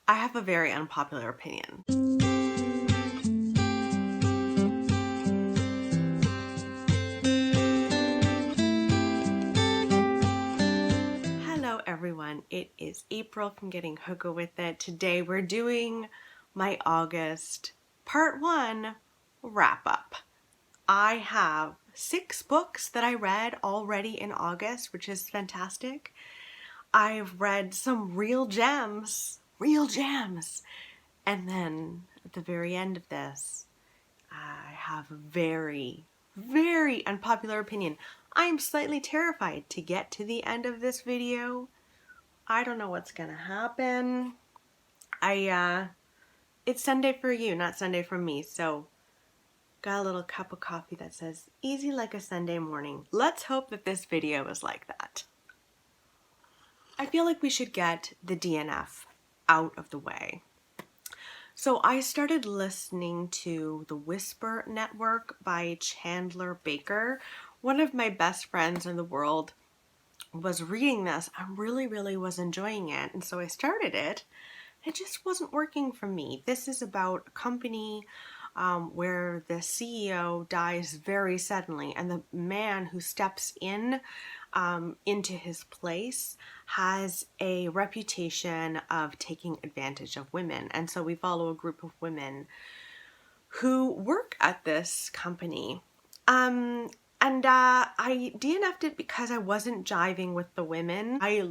I have a very unpopular opinion. Hello everyone, it is April from Getting Hookah With It. Today we're doing my August part 1 wrap up. I have 6 books that I read already in August, which is fantastic. I've read some real gems, and then at the very end of this, I have a very, very unpopular opinion. I am slightly terrified to get to the end of this video. I don't know what's gonna happen. It's Sunday for you, not Sunday for me, so got a little cup of coffee that says, easy like a Sunday morning. Let's hope that this video is like that. I feel like we should get the DNF out of the way. So I started listening to The Whisper Network by Chandler Baker. One of my best friends in the world was reading this. I really was enjoying it, and so I started it. It just wasn't working for me. This is about a company where the CEO dies very suddenly, and the man who steps in into his place has a reputation of taking advantage of women. And so we follow a group of women who work at this company. I DNF'd it because I wasn't jiving with the women. I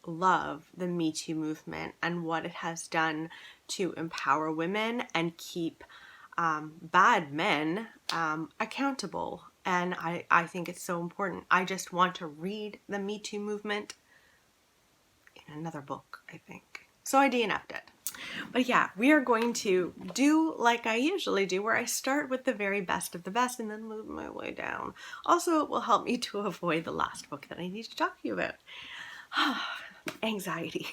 love the Me Too movement and what it has done to empower women and keep bad men accountable. And I think it's so important. I just want to read the Me Too movement in another book, I think. So I DNF'd it. But yeah, we are going to do like I usually do, where I start with the very best of the best and then move my way down. Also, it will help me to avoid the last book that I need to talk to you about. Anxiety.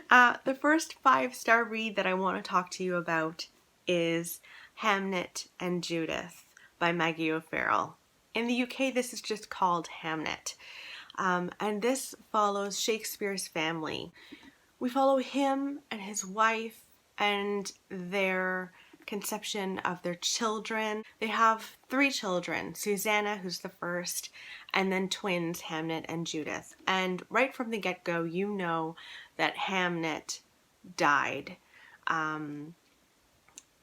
The first 5-star read that I want to talk to you about is Hamnet and Judith by Maggie O'Farrell. In the UK, this is just called Hamnet. And this follows Shakespeare's family. We follow him and his wife and their conception of their children. They have 3 children, Susanna, who's the first, and then twins, Hamnet and Judith. And right from the get-go, you know that Hamnet died.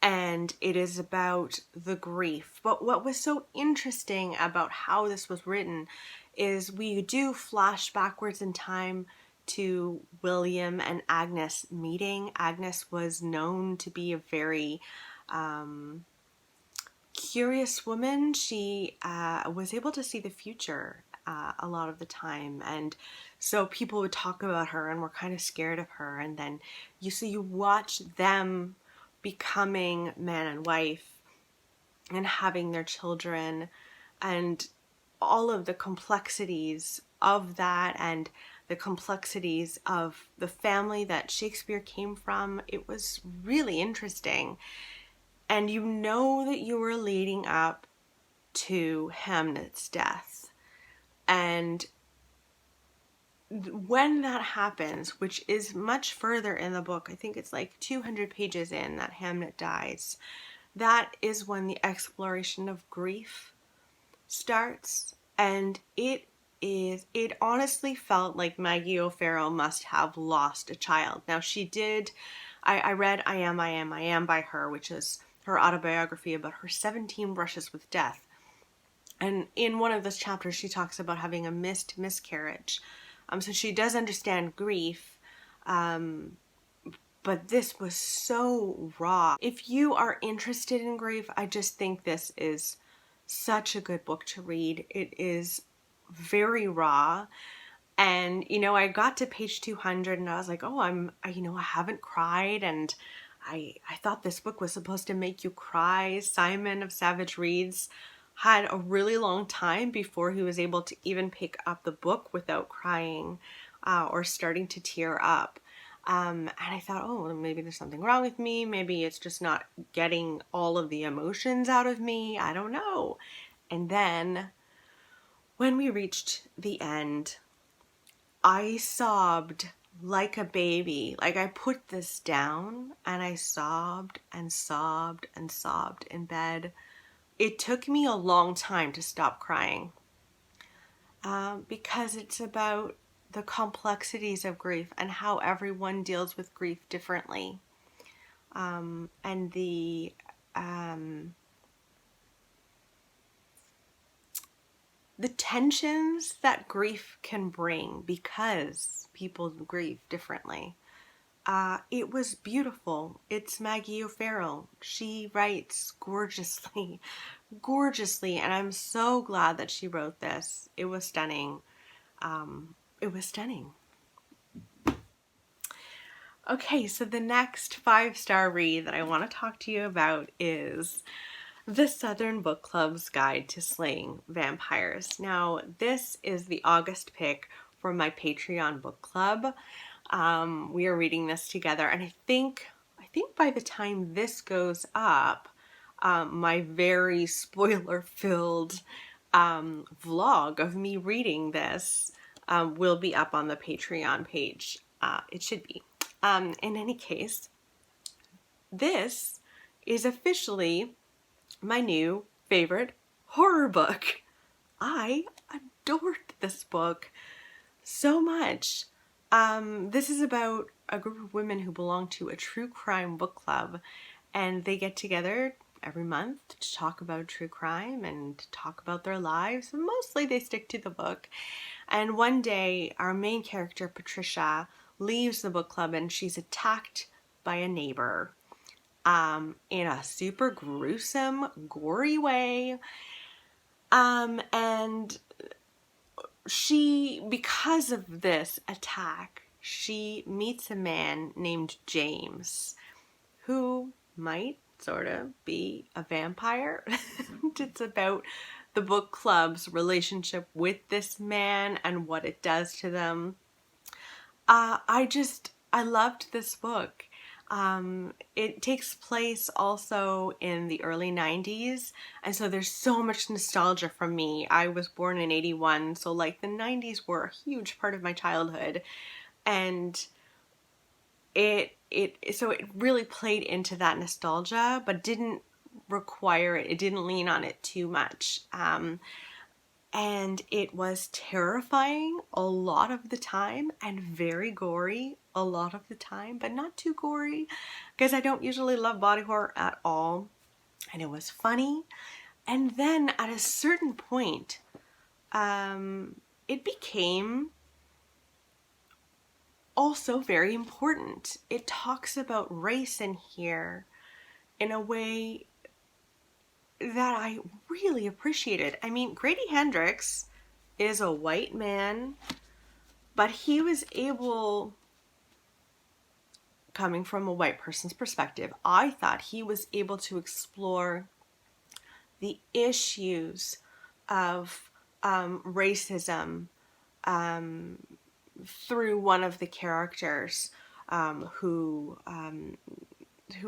And it is about the grief. But what was so interesting about how this was written is we do flash backwards in time to William and Agnes meeting. Agnes was known to be a very curious woman. She was able to see the future a lot of the time, and so people would talk about her and were kind of scared of her. And then you watch them becoming man and wife and having their children and all of the complexities of that and the complexities of the family that Shakespeare came from. It was really interesting. And you know that you were leading up to Hamnet's death. And when that happens, which is much further in the book, I think it's like 200 pages in that Hamnet dies, that is when the exploration of grief starts. And it honestly felt like Maggie O'Farrell must have lost a child. Now she did, I read I Am by her, which is her autobiography about her 17 brushes with death. And in one of those chapters she talks about having a missed miscarriage. So she does understand grief, but this was so raw. If you are interested in grief, I just think this is such a good book to read. It is very raw, and I got to page 200 and I was like, oh, I haven't cried, and I thought this book was supposed to make you cry. Simon of Savage Reads had a really long time before he was able to even pick up the book without crying or starting to tear up. And I thought, oh, maybe there's something wrong with me. Maybe it's just not getting all of the emotions out of me. I don't know. And then when we reached the end, I sobbed like a baby. Like, I put this down and I sobbed and sobbed and sobbed in bed. It took me a long time to stop crying, because it's about the complexities of grief and how everyone deals with grief differently, and the tensions that grief can bring because people grieve differently. It was beautiful. It's Maggie O'Farrell. She writes gorgeously, gorgeously, and I'm so glad that she wrote this. It was stunning. It was stunning. Okay, so the next 5-star read that I want to talk to you about is The Southern Book Club's Guide to Slaying Vampires. Now, this is the August pick for my Patreon book club. We are reading this together, and I think by the time this goes up, my very spoiler-filled vlog of me reading this will be up on the Patreon page. It should be. In any case, this is officially my new favorite horror book. I adored this book so much. This is about a group of women who belong to a true crime book club, and they get together every month to talk about true crime and talk about their lives. And mostly they stick to the book. And one day, our main character, Patricia, leaves the book club and she's attacked by a neighbor in a super gruesome, gory way. And she, because of this attack, she meets a man named James who might sort of be a vampire. It's about the book club's relationship with this man and what it does to them. I loved this book. It takes place also in the early 90s, and so there's so much nostalgia from me. I was born in 81, so like the 90s were a huge part of my childhood, and it really played into that nostalgia, but didn't require it. It didn't lean on it too much. And it was terrifying a lot of the time and very gory a lot of the time, but not too gory because I don't usually love body horror at all. And it was funny. And then at a certain point, it became also very important. It talks about race in here in a way that I really appreciated. I mean, Grady Hendrix is a white man, but he was able, coming from a white person's perspective, I thought he was able to explore the issues of racism through one of the characters who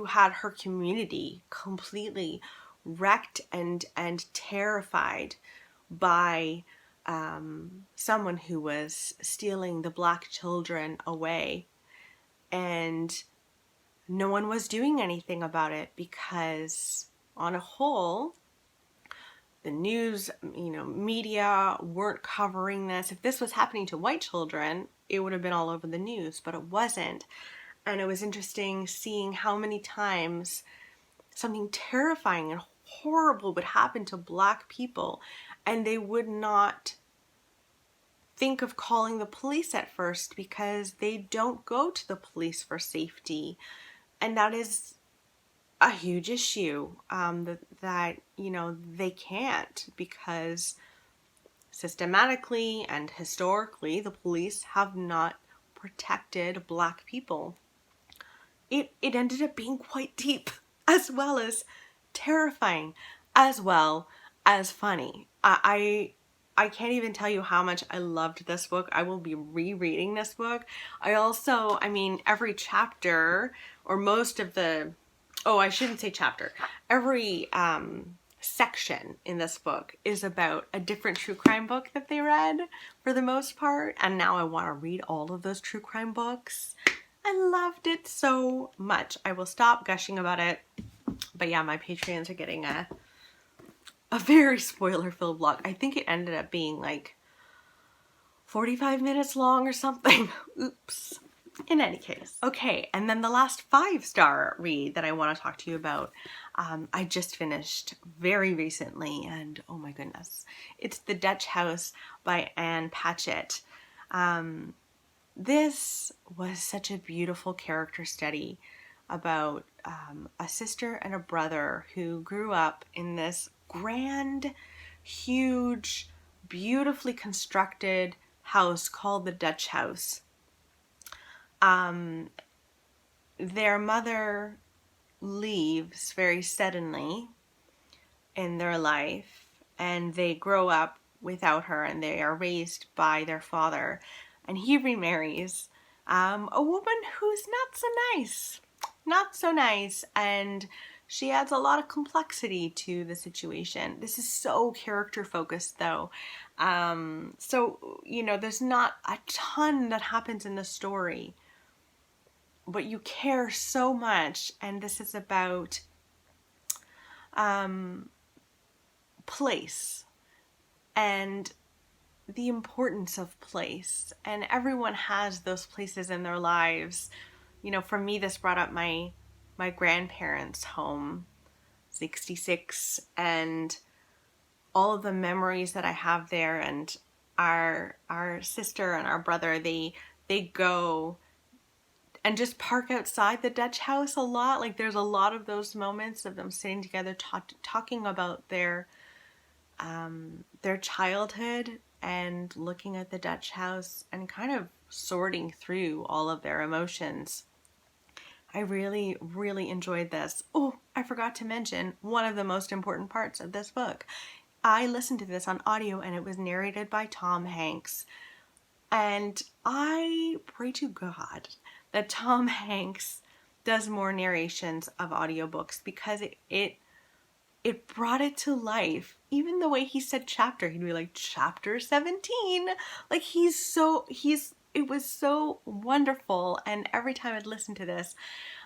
had her community completely wrecked and terrified by someone who was stealing the black children away, and no one was doing anything about it because on a whole the news, media weren't covering this. If this was happening to white children, it would have been all over the news, but it wasn't. And it was interesting seeing how many times something terrifying and horrible would happen to black people, and they would not think of calling the police at first because they don't go to the police for safety. And that is a huge issue, that they can't, because systematically and historically the police have not protected black people. It ended up being quite deep, as well as terrifying, as well as funny. I can't even tell you how much I loved this book. I will be rereading this book. Every chapter, or most of the, I shouldn't say chapter, every section in this book is about a different true crime book that they read for the most part, and now I want to read all of those true crime books. I loved it so much. I will stop gushing about it, but yeah, my Patreons are getting a very spoiler-filled vlog. I think it ended up being like 45 minutes long or something. Oops. In any case. Okay, and then the last 5-star read that I want to talk to you about, I just finished very recently, and oh my goodness. It's The Dutch House by Anne Patchett. This was such a beautiful character study about a sister and a brother who grew up in this grand, huge, beautifully constructed house called the Dutch House. Their mother leaves very suddenly in their life, and they grow up without her, and they are raised by their father, and he remarries a woman who's not so nice, and she adds a lot of complexity to the situation. This is so character focused though. So, you know, there's not a ton that happens in the story, but you care so much, and this is about place and the importance of place, and everyone has those places in their lives. You know, for me, this brought up my grandparents' home, 66, and all of the memories that I have there, and our sister and our brother, they go and just park outside the Dutch House a lot. Like, there's a lot of those moments of them sitting together talking about their childhood and looking at the Dutch House and kind of sorting through all of their emotions. I really, really enjoyed this. Oh, I forgot to mention one of the most important parts of this book. I listened to this on audio, and it was narrated by Tom Hanks. And I pray to God that Tom Hanks does more narrations of audiobooks, because it brought it to life. Even the way he said chapter, he'd be like, chapter 17. Like, it was so wonderful. And every time I'd listen to this,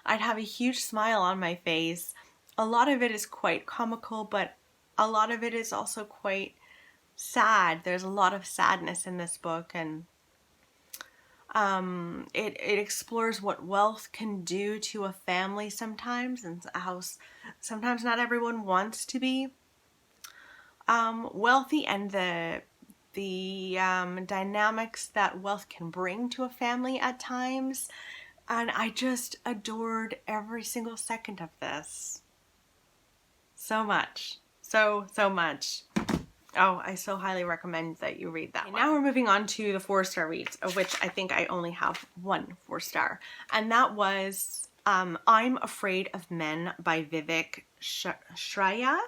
I'd have a huge smile on my face. A lot of it is quite comical, but a lot of it is also quite sad. There's a lot of sadness in this book, and it explores what wealth can do to a family sometimes, and how sometimes not everyone wants to be wealthy, and the dynamics that wealth can bring to a family at times. And I just adored every single second of this. So much. So much. Oh, I so highly recommend that you read that one. Now we're moving on to the 4-star reads, of which I think I only have one 4-star. And that was I'm Afraid of Men by Vivek Shraya.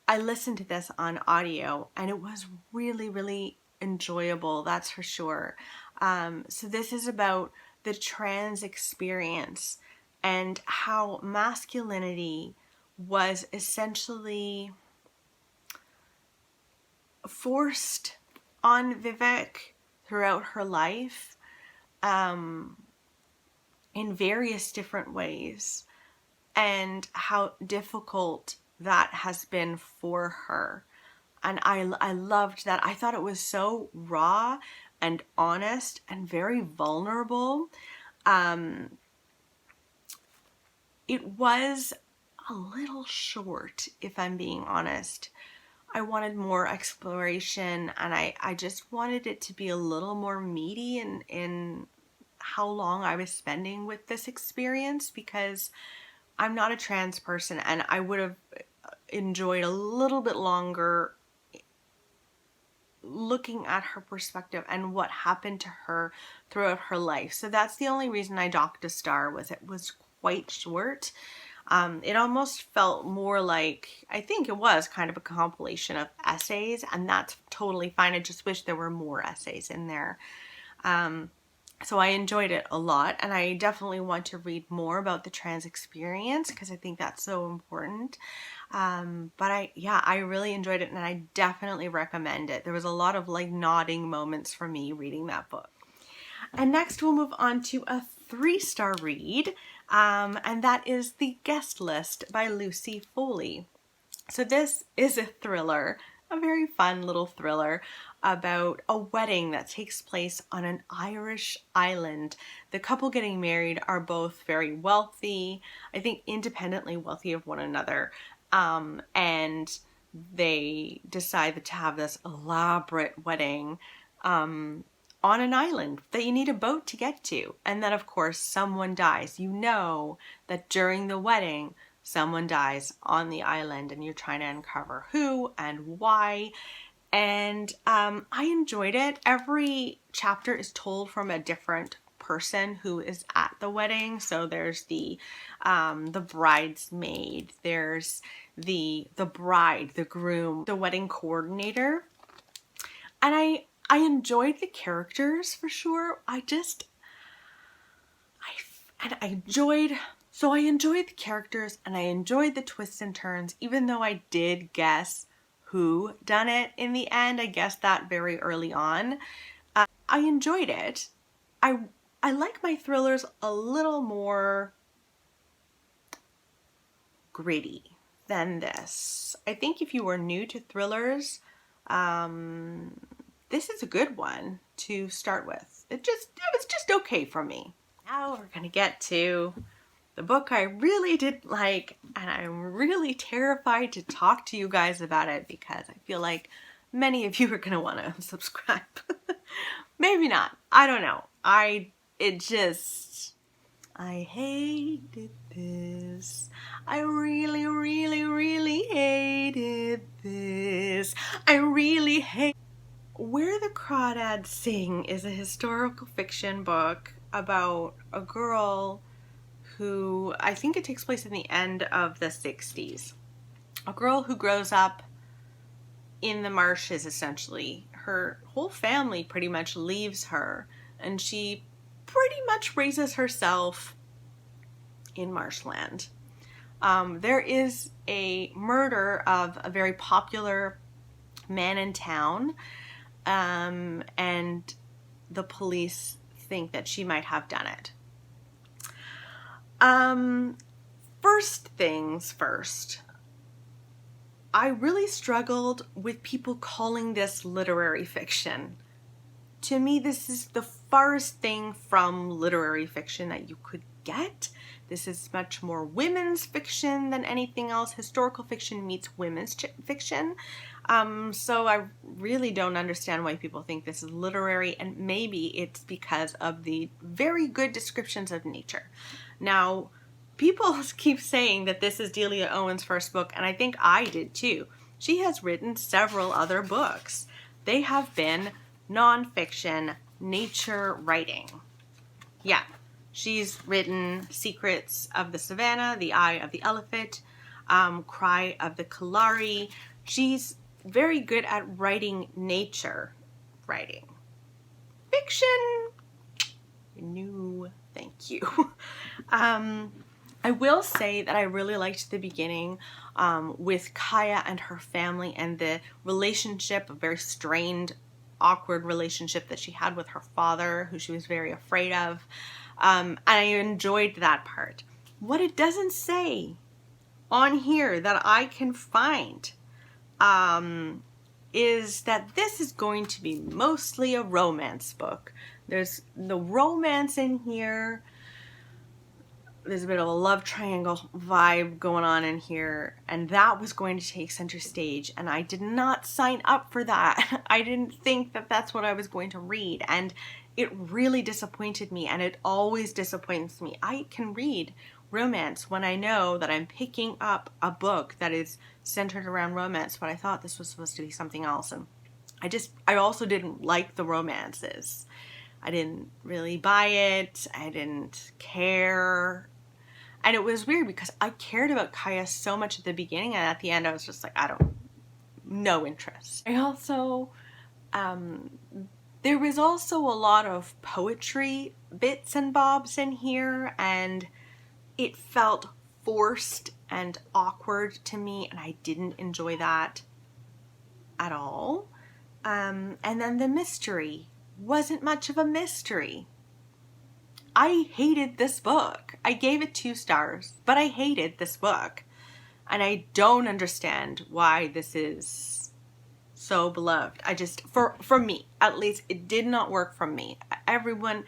I listened to this on audio, and it was really, really enjoyable, that's for sure. So this is about the trans experience and how masculinity was essentially forced on Vivek throughout her life, in various different ways, and how difficult that has been for her. And I loved that. I thought it was so raw and honest and very vulnerable. It was a little short, if I'm being honest. I wanted more exploration, and I just wanted it to be a little more meaty in how long I was spending with this experience, because I'm not a trans person, and I would have enjoyed a little bit longer looking at her perspective and what happened to her throughout her life. So that's the only reason I docked a star, was it was quite short. It almost felt more like, I think it was kind of a compilation of essays, and that's totally fine. I just wish there were more essays in there. So I enjoyed it a lot, and I definitely want to read more about the trans experience because I think that's so important. But I really enjoyed it, and I definitely recommend it. There was a lot of like nodding moments for me reading that book. And next we'll move on to a 3-star read, and that is The Guest List by Lucy Foley. So this is a thriller, a very fun little thriller about a wedding that takes place on an Irish island. The couple getting married are both very wealthy, I think independently wealthy of one another, and they decide to have this elaborate wedding on an island that you need a boat to get to. And then of course someone dies. You know that during the wedding someone dies on the island and you're trying to uncover who and why. And I enjoyed it. Every chapter is told from a different person who is at the wedding. So there's the bridesmaid, there's the bride, the groom, the wedding coordinator. And I enjoyed the characters for sure. I enjoyed the characters and I enjoyed the twists and turns, even though I did guess who done it in the end. I guessed that very early on. I enjoyed it. I like my thrillers a little more gritty than this. I think if you are new to thrillers, this is a good one to start with. It was just okay for me. Now we're gonna get to the book I really didn't like, and I'm really terrified to talk to you guys about it because I feel like many of you are gonna want to subscribe. Maybe not. I don't know. I hated this. I really, really, really hated this. I really hate. Where the Crawdads Sing is a historical fiction book about a girl who, I think it takes place in the end of the 60s. A girl who grows up in the marshes, essentially. Her whole family pretty much leaves her, and she pretty much raises herself in marshland. There is a murder of a very popular man in town, and the police think that she might have done it. First things first, I really struggled with people calling this literary fiction. To me, this is the farthest thing from literary fiction that you could get. This is much more women's fiction than anything else. Historical fiction meets women's fiction. So I really don't understand why people think this is literary, and maybe it's because of the very good descriptions of nature. Now, people keep saying that this is Delia Owens' first book, and I think I did too. She has written several other books. They have been nonfiction, nature writing. Yeah, she's written Secrets of the Savannah, The Eye of the Elephant, Cry of the Kalari. She's very good at writing nature writing. Fiction, no, thank you. I will say that I really liked the beginning with Kaya and her family and the relationship, a very strained, awkward relationship that she had with her father, who she was very afraid of. I enjoyed that part. What it doesn't say on here that I can find is that this is going to be mostly a romance book. There's the romance in here. There's a bit of a love triangle vibe going on in here, and that was going to take center stage, and I did not sign up for that. I didn't think that that's what I was going to read, and it really disappointed me, and it always disappoints me. I can read romance when I know that I'm picking up a book that is centered around romance, but I thought this was supposed to be something else, and I also didn't like the romances. I didn't really buy it. I didn't care. And it was weird because I cared about Kaya so much at the beginning, and at the end I was just like, no interest. I also, There was also a lot of poetry bits and bobs in here, and it felt forced and awkward to me, and I didn't enjoy that at all. And then the mystery wasn't much of a mystery. I hated this book. I gave it 2 stars, but I hated this book. And I don't understand why this is so beloved. I just, for me, at least, it did not work for me. Everyone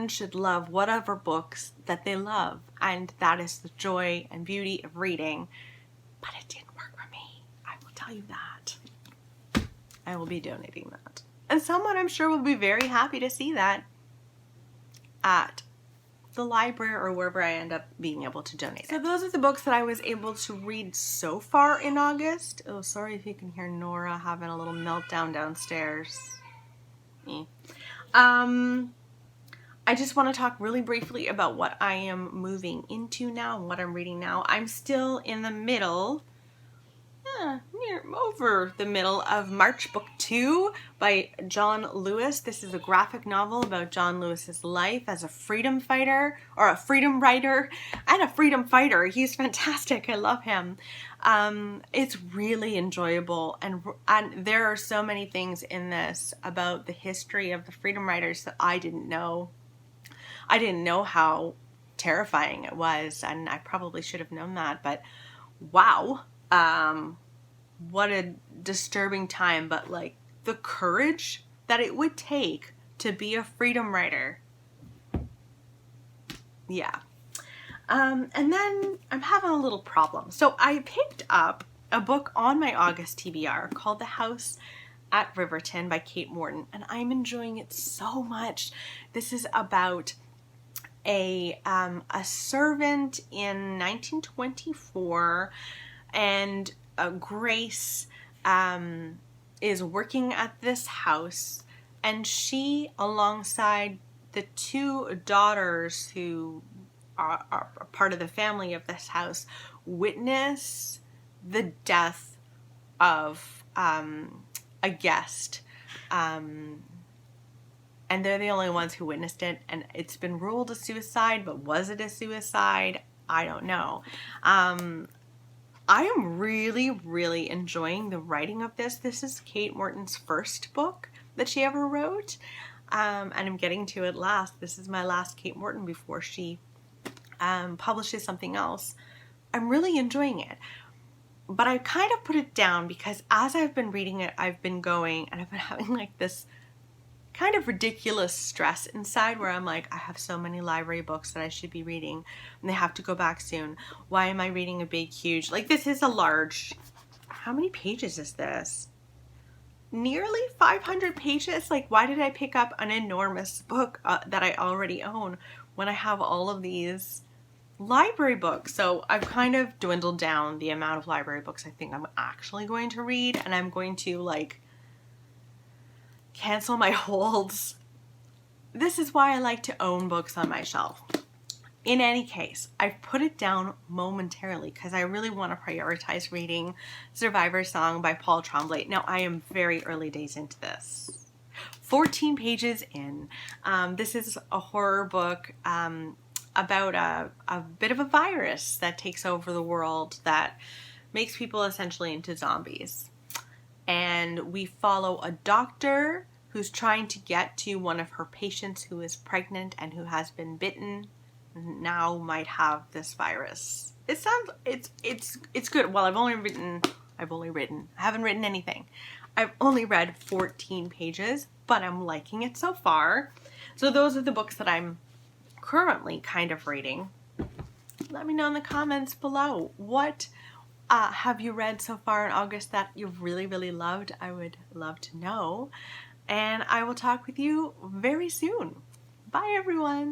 should love whatever books that they love, and that is the joy and beauty of reading. But it didn't work for me. I will tell you that. I will be donating that. And someone, I'm sure, will be very happy to see that at the library or wherever I end up being able to donate it. So those are the books that I was able to read so far in August. Oh, sorry if you can hear Nora having a little meltdown downstairs. I just want to talk really briefly about what I am moving into now and what I'm reading now. I'm still in the middle, over the middle of March Book 2 by John Lewis. This is a graphic novel about John Lewis's life as a freedom fighter, or a freedom writer, and a freedom fighter. He's fantastic. I love him. It's really enjoyable, and there are so many things in this about the history of the freedom riders that I didn't know. I didn't know how terrifying it was, and I probably should have known that, but wow. What a disturbing time, but like the courage that it would take to be a freedom rider. Yeah. And then I'm having a little problem. So I picked up a book on my August TBR called The House at Riverton by Kate Morton, and I'm enjoying it so much. This is about a servant in 1924, and Grace is working at this house, and she, alongside the 2 daughters who are part of the family of this house, witness the death of a guest, and they're the only ones who witnessed it, and it's been ruled a suicide, but was it a suicide? I don't know. I am really, really enjoying the writing of this. This is Kate Morton's first book that she ever wrote, and I'm getting to it last. This is my last Kate Morton before she publishes something else. I'm really enjoying it, but I kind of put it down because as I've been reading it, I've been going, and I've been having like this kind of ridiculous stress inside where I'm like, I have so many library books that I should be reading and they have to go back soon. Why am I reading a big, huge, like this is a large, how many pages is this? Nearly 500 pages. Like, why did I pick up an enormous book that I already own when I have all of these library books? So I've kind of dwindled down the amount of library books I think I'm actually going to read, and I'm going to like cancel my holds. This is why I like to own books on my shelf. In any case, I've put it down momentarily because I really want to prioritize reading Survivor's Song by Paul Tremblay. Now, I am very early days into this. 14 pages in. This is a horror book about a bit of a virus that takes over the world that makes people essentially into zombies. And we follow a doctor who's trying to get to one of her patients who is pregnant and who has been bitten and now might have this virus. It sounds, it's good. Well, I haven't written anything. I've only read 14 pages, but I'm liking it so far. So those are the books that I'm currently kind of reading. Let me know in the comments below. What have you read so far in August that you've really, really loved? I would love to know. And I will talk with you very soon. Bye, everyone.